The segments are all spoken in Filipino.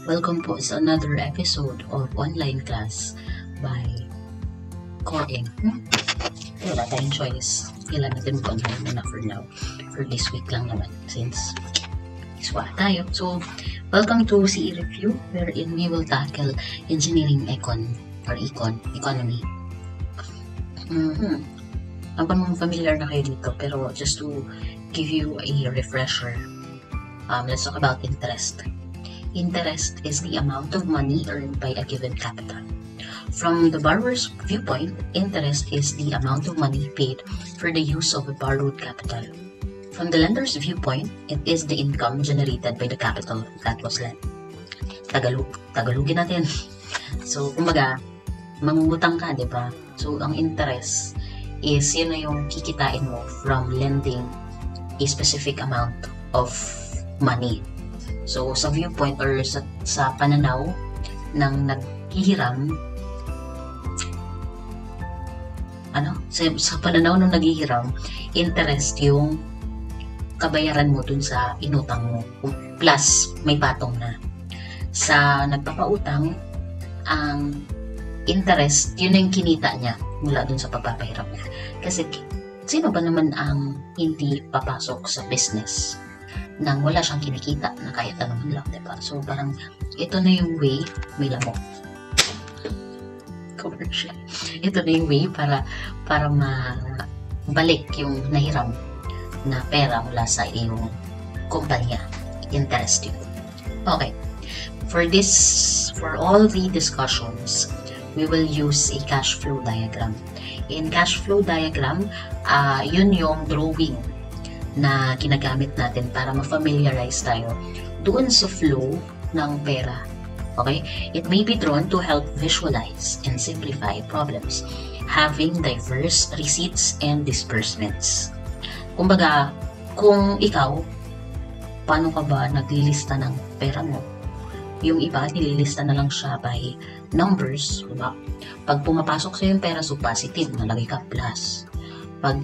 Welcome po sa another episode of online class by Coring. Wala tayong choice. Kailangan natin mag-online muna for now. For this week lang naman since iswa tayo. So, welcome to CE Review wherein we will tackle engineering economy. Ang familiar na kayo dito, pero just to give you a refresher, let's talk about interest. Interest is the amount of money earned by a given capital. From the borrower's viewpoint, interest is the amount of money paid for the use of a borrowed capital. From the lender's viewpoint, it is the income generated by the capital that was lent. Tagalogin natin. So, kumbaga, mangungutang ka, di ba? So, ang interest is yun na yung kikitain mo from lending a specific amount of money. So, sa viewpoint or sa pananaw ng naghihiram, sa pananaw ng naghihiram, interest yung kabayaran mo dun sa inutang mo. Plus, may patong na. Sa nagpapautang, ang interest, yun yung kinita niya mula dun sa pagpapahiram niya. Kasi, sino ba naman ang hindi papasok sa business nang wala siyang kinikita na kahit anong lang, diba? So, parang, ito na yung way, may lamok. Commercial. Ito na yung way para mabalik yung nahiram na pera mula sa iyong kumpanya. Interest yun. Okay. For all the discussions, we will use a cash flow diagram. In cash flow diagram, yun yung drawing na ginagamit natin para ma-familiarize tayo doon sa flow ng pera. Okay? It may be drawn to help visualize and simplify problems, having diverse receipts and disbursements. Kumbaga, kung ikaw, paano ka ba naglilista ng pera mo? Yung iba, nililista na lang siya by numbers. Diba? Pag pumapasok sa'yo yung pera, so positive, nalagay ka plus. Pag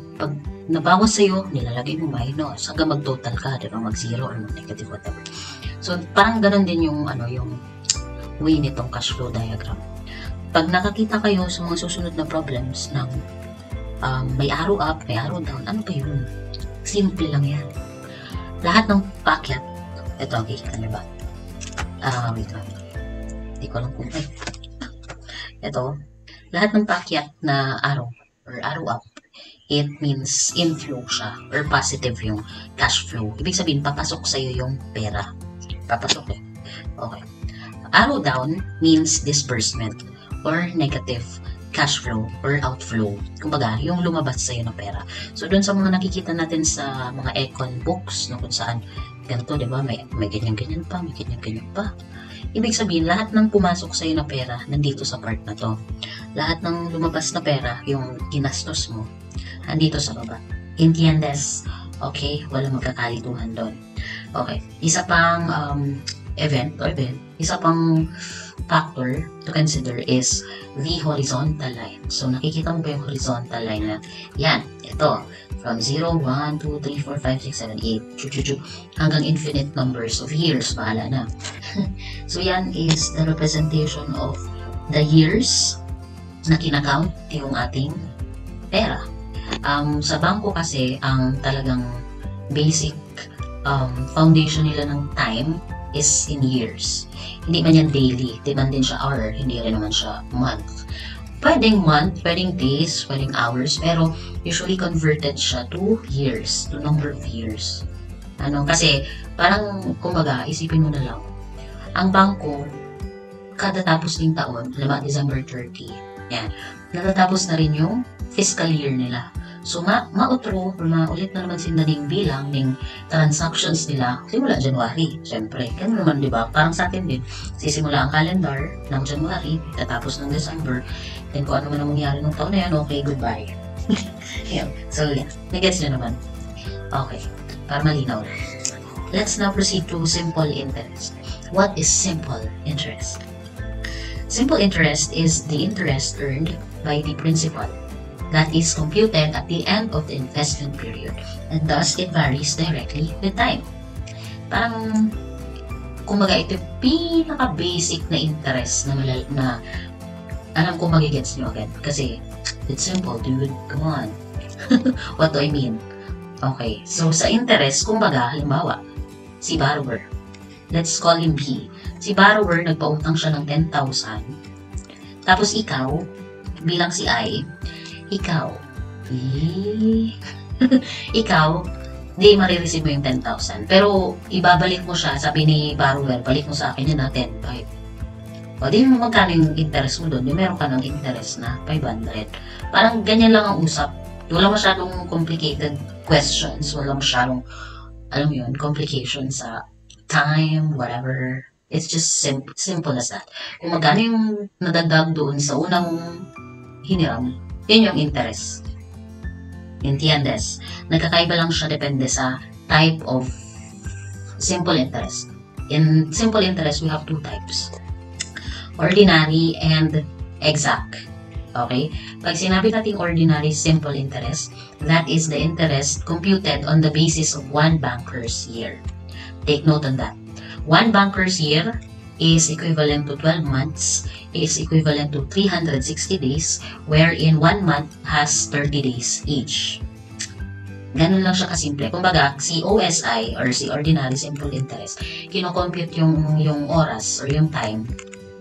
nabawas sa'yo, nilalagay mo minus. Hanggang mag-total ka, diba? Mag-zero or mag-negative, whatever. So, parang ganun din yung way nitong cash flow diagram. Pag nakakita kayo sa mga susunod na problems ng may arrow up, may arrow down, ano ba yun? Simple lang yan. Lahat ng paakyat, ito, okay, ano ba? Wait lang. Hindi ko alam kung ito, lahat ng paakyat na arrow or arrow up, it means inflow siya or positive yung cash flow. Ibig sabihin, papasok sa'yo yung pera. Papasok eh. Okay. Arrow down means disbursement or negative cash flow or outflow. Kumbaga, yung lumabas sa'yo ng pera. So, dun sa mga nakikita natin sa mga econ books, no, kung saan ganito, di ba? May ganyan-ganyan pa, may ganyan-ganyan pa. Ibig sabihin, lahat ng pumasok sa'yo na pera, nandito sa part na to. Lahat ng lumabas na pera, yung ginastos mo, nandito sa baba. Entiendes? Okay? Walang magkakalituhan doon. Okay. Isa pang isa pang factor to consider is the horizontal line. So, nakikita mo ba yung horizontal line na yan, ito. From 0, 1, 2, 3, 4, 5, 6, 7, 8, hanggang infinite numbers of years. Bahala na. So, yan is the representation of the years na kinakount yung ating pera. Sa bangko kasi, ang talagang basic foundation nila ng time is in years. Hindi man yan daily. Hindi man din siya hour. Hindi rin naman siya month. Pwedeng month, pwedeng days, pwedeng hours, pero usually converted siya to years, to number of years. Kasi parang, kumbaga, isipin mo na lang, ang bangko, kada tapos ng taon, December 30, yan, natatapos na rin yung fiscal year nila. So, ma-outro or maulit na naman sila ng bilang ng transactions nila simula January. Siyempre, ganun naman, di ba? Parang sa atin din, sisimula ang calendar ng January, tatapos ng December, then kung ano man ang mangyari ng taon na yan, okay, goodbye. Yeah. So, yeah, nag-gets nyo naman. Okay, para malinaw na. Let's now proceed to simple interest. What is simple interest? Simple interest is the interest earned by the principal that is computed at the end of the investment period, and thus it varies directly with time. Parang kumbaga ito yung pinaka-basic na interest na alam ko magigets nyo agad. Kasi, it's simple, dude. Come on. What do I mean? Okay. So, sa interest, kumbaga, halimbawa, si borrower. Let's call him B. Si borrower, nagpautang siya ng 10,000. Tapos ikaw, bilang si I, ikaw, di marireceive mo yung 10,000. Pero, ibabalik mo siya, sabi ni borrower, balik mo sa akin yun na 10,500. O, di mo magkano yung interest mo doon, yung meron ka ng interest na 500. Parang ganyan lang ang usap. Wala masyadong complicated questions, wala masyadong, alam mo yun, complications sa time, whatever. It's just simple as that. Kung magkano yung nadagdag doon sa unang hiniram, yun yung interest. Entiendes? Nagkakaiba lang siya depende sa type of simple interest. In simple interest, we have two types. Ordinary and exact. Okay? Pag sinabi natin ordinary simple interest, that is the interest computed on the basis of one banker's year. Take note on that. One banker's year is equivalent to 12 months, is equivalent to 360 days, wherein 1 month has 30 days each. Ganun lang siya kasimple. Kumbaga, si OSI or si ordinary simple interest, kinocompute yung oras or yung time.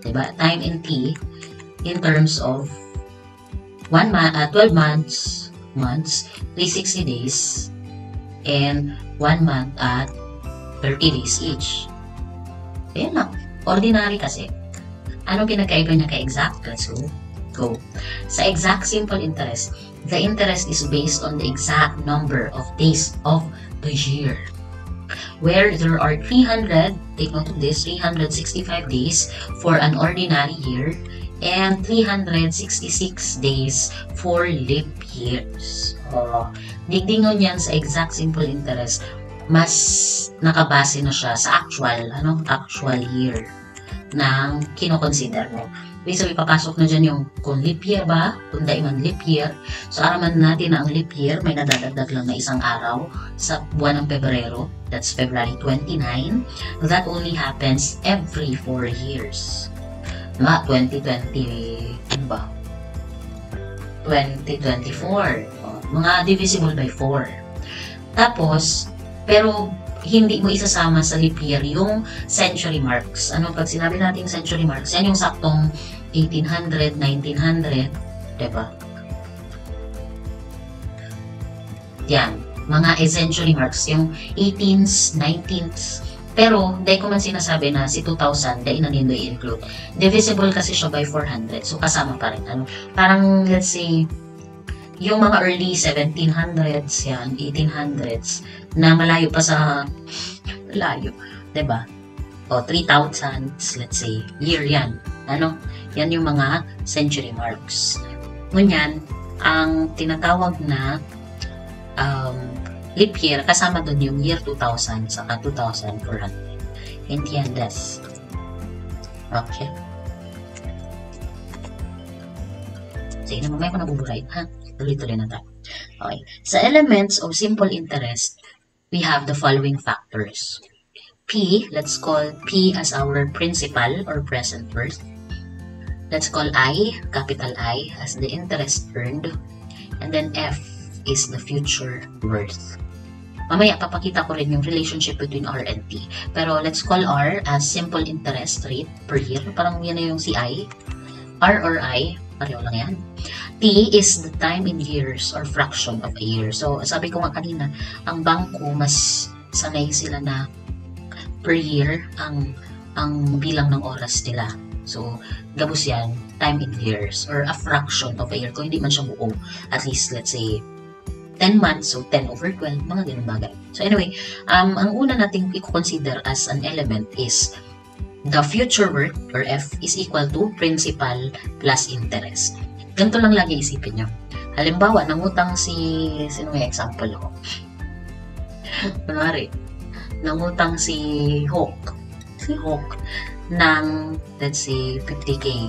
Diba? Time in T in terms of 12 months, 360 days, and 1 month at 30 days each. Ayan lang. Ordinary kasi. Anong pinagkaiba niya ka-exact? Let's go. Sa exact simple interest, the interest is based on the exact number of days of the year. Where there are 300, take note of this, 365 days for an ordinary year and 366 days for leap years. Digdingon yan sa exact simple interest, mas nakabase na siya sa actual year na kinoconsider mo. Ibig papasok na dyan yung kung leap year ba, kung daiman leap year. So, araman natin na ang leap year, may nadadagdag lang na isang araw sa buwan ng Pebrero. That's February 29. That only happens every 4 years. 2020, ano ba? 2024. Mga divisible by 4. Tapos, pero hindi mo isasama sa leap year yung century marks. Pag sinabi natin century marks, yan yung saktong 1800, 1900, diba? Yan, mga century marks, yung 18s, 19s. Pero, dahil ko man sinasabi na si 2000, dahil na nindo i-include. Divisible kasi siya by 400, so kasama pa rin. Parang, let's say, yung mga early 1700s yan, 1800s, na malayo pa sa diba? O 3000s, let's say, year yan. Yan yung mga century marks. Ngunyan, ang tinatawag na leap year, kasama dun yung year 2000 saka 2400. Entiendes? Okay. Sige na, mamaya ko nabuburay, ha? Tuloy-tuloy na tayo. Okay. Sa elements of simple interest, we have the following factors. P, let's call P as our principal or present worth. Let's call I, capital I, as the interest earned. And then F is the future worth. Mamaya, papakita ko rin yung relationship between R and T. Pero let's call R as simple interest rate per year. Parang yan na yung si I. R or I, pareho lang yan. T is the time in years or fraction of a year. So, sabi ko nga kanina, ang bangko, mas sanay sila na per year ang bilang ng oras nila. So, gabos yan, time in years or a fraction of a year. Kung hindi man siya buo, at least, let's say, 10 months, so 10 over 12, mga ganun bagay. So, anyway, ang una nating i-consider as an element is the future worth, or F, is equal to principal plus interest. Ganito lang lagi isipin nyo. Halimbawa, nangutang sino may example ko? Kunwari, nangutang si Hawk. Si Hawk ng, let's say, 50K.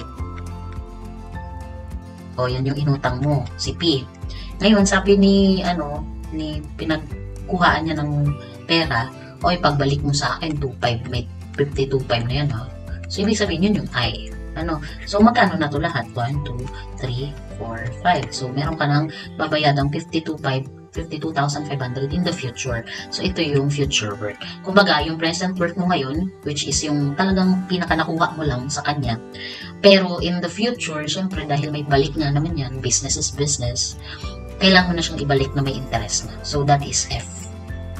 O, yan yung inutang mo, si P. Ngayon, sabi ni pinagkuhaan niya ng pera, o ipagbalik mo sa akin, 2.5, may 52.5 na yan, ha? So, ibig sabihin yun yung I. Ano? So, magkano na to lahat? 1, 2, 3, 4, 5. So, meron ka ng babayadang 52,500 in the future. So, ito yung future worth. Kumbaga, yung present worth mo ngayon, which is yung talagang pinaka nakuha mo lang sa kanya. Pero, in the future, syempre, dahil may balik nga naman yan, business is business, kailangan mo na siyang ibalik na may interest na. So, that is F.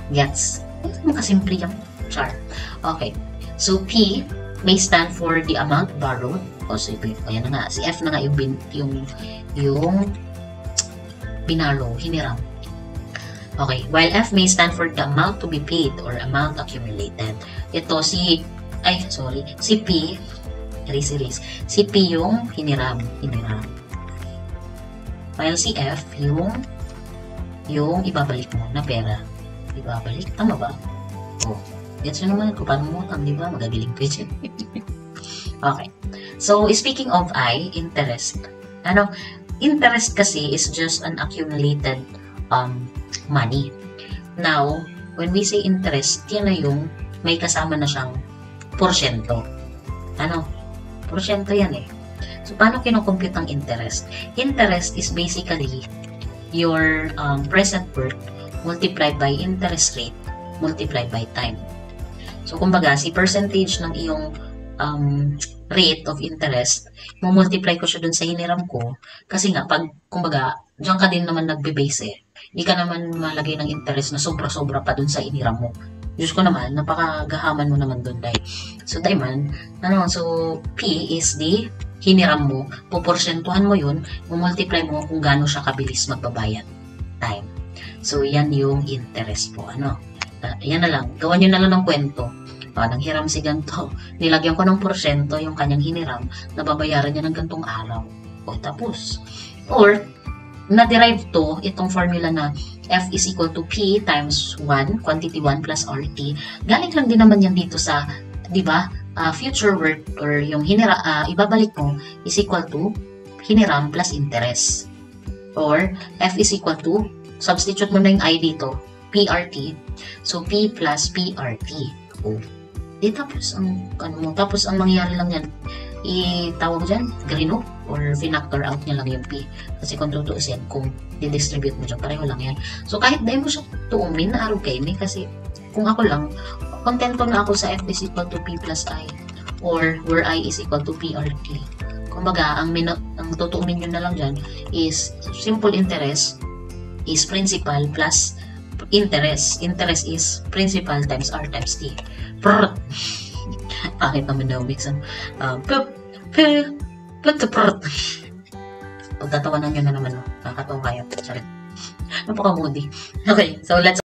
Gets? Makasimple yung char. Okay. So, P may stand for the amount borrowed. O, so, ayan na nga. Si F na nga yung binarrow, hiniram. Okay. While F may stand for the amount to be paid or amount accumulated. Ito, si P, si P yung hiniram. While si F, yung ibabalik mo na pera. Ibabalik? Tama ba? Oh. Gets nyo naman kung paano mo utang, di ba? Magagaling ko yun. Okay. So, speaking of I, interest. Interest kasi is just an accumulated money. Now, when we say interest, yan na yung may kasama na siyang porsyento. Porsyento yan eh. So, paano kinocompute ang interest? Interest is basically your present worth multiplied by interest rate multiplied by time. So, kumbaga, si percentage ng iyong rate of interest, multiply ko siya dun sa hiniram ko. Kasi nga, kumbaga, diyan ka din naman nagbe-base eh. Hindi ka naman malagay ng interest na sobra-sobra pa dun sa hiniram mo. Diyos ko naman, napakagahaman mo naman dun, Day. So, Dayman, so, P is the hiniram mo, puporsyentuhan mo yun, multiply mo kung gaano siya kabilis magbabayad. Time. So, yan yung interest po. Yan na lang. Gawan nyo na lang ng kwento. Nanghiram si ganito. Nilagyan ko ng porsyento yung kanyang hiniram. Nababayaran niya ng gantong araw. O, tapos. Or, na-derive to, itong formula na F is equal to P times 1, quantity 1 plus RT. Galing lang din naman yan dito sa, di ba, future worth or yung ibabalik mo is equal to hiniram plus interest. Or, F is equal to, substitute mo na yung I dito, PRT. So, P plus PRT. O, tapos ang mangyayari lang yan, itawag dyan, grino, or finactor out niya lang yung P. Kasi kung tutuusin, kung didistribute mo dyan, pareho lang yan. So, kahit dahil mo siya tuumin na araw kayo, kasi kung ako lang, kontento na ako sa F is equal to P plus I, or where I is equal to PRT. Kumbaga, ang tutuumin nyo na lang dyan is simple interest is principal plus interest. Interest is principal times R times T. Bakit naman daw mix pagtatawanan nyo na naman, kakatawa kayo. Sorry. Napaka-moody. Okay, so let's